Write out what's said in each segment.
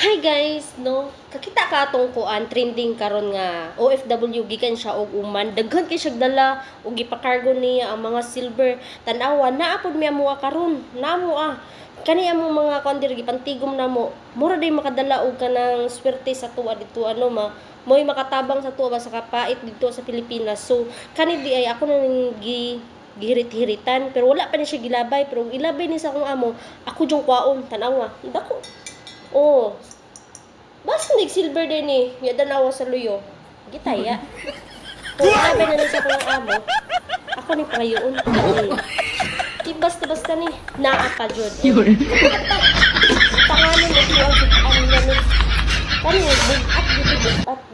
Hi guys, no? Kakita ka atong kuan trending karon nga OFW gikan siya og uman. Daghan kay siya dala og gipakargo niya ang mga silver. Tan-awa naa pud mi amo karon. Namo kani among mga kondir gipantigom namo. Mura day makadala og kanang swerte sa tuwa dito ano mo'y makatabang sa tuwa sa kapait dito sa Pilipinas. So kani di ay ako nang gihirit-hiritan pero wala pa ni siya gilabay pero ilabay ni sa akong amo ako jung kwaon tan-awa. Dako. Oh, basta silver din eh. Yada na sa luyo. Gitaya. Kung sabi na sa kong amo, ako ni pangayoon. Di basta-basta ni naapa jud. Pangalan mo siya ang ganit. Kani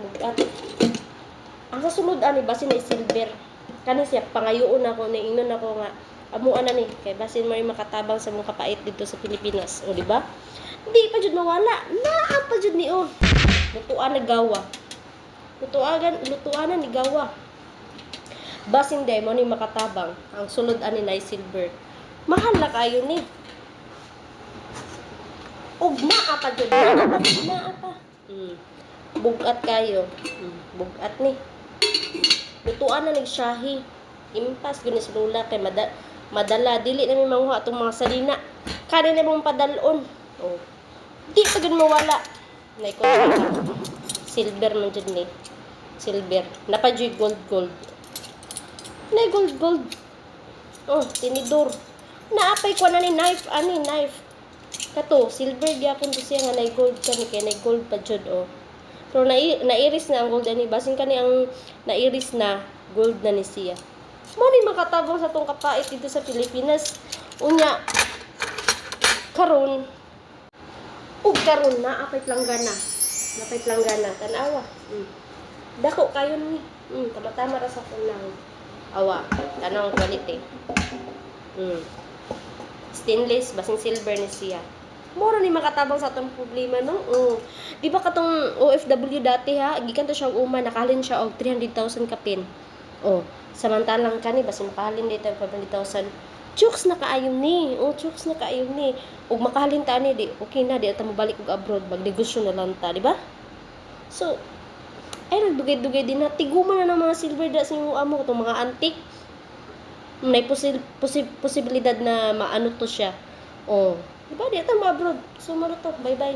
bugat. Ang sasunod ani basin na silver. Kani siya pangayoon ako ni ingnon ako nga amuan na ni kay basin mo makatabang sa mong kapait dito sa Pilipinas. O di ba? Hindi pa jud mawala. Naa pa jud ni Lutuan na gawa. Lutuanan ni gawa. Basin day mo ni makatabang. Ang sulod ani na silver. Mahal na kayo ni. Og naa pa jud. Naa pa. Bugat kayo. Bugat ni. Lutuan na ni shahi. Impas gani sa lula kay madala dili na mi manguha atong mga salina. Kani na mong padalon. Oh. Di pa gud mawala. Nay ko silver man jud ni. Silver. Napa jud gold. Nay gold. Oh, tinidor. Naapay ko na ni knife. Kato, silver gyapon to siya nga nay gold kani kay nay gold pa jud oh. Pero nairis na ang gold ani basin kani ang nairis na gold na ni siya. Mo ni makatabang sa tong kapait dito sa Pilipinas. Unya karon na apay planggana. Tanawa. Dako kayo ni. Tama ra sa kulang. Awa, tanong quality. Stainless basing silver ni siya. Mura ni makatabang sa atong problema no. Di ba katong OFW dati ha, gikan to siya og uma nakahalin siya og 300,000 kapin. Samantalang kani basin makahalin dito 500,000. Chooks na kaayon ni. Ug makahalin ta ni di okay na di ata mo balik og abroad magnegosyo na lang ta, di ba? So ay nagdugay-dugay din na tiguman na ng mga silver da sa imong amo katong mga antique. May posibilidad na maano to siya. Di ba di ata mo abroad. So maro to. Bye-bye.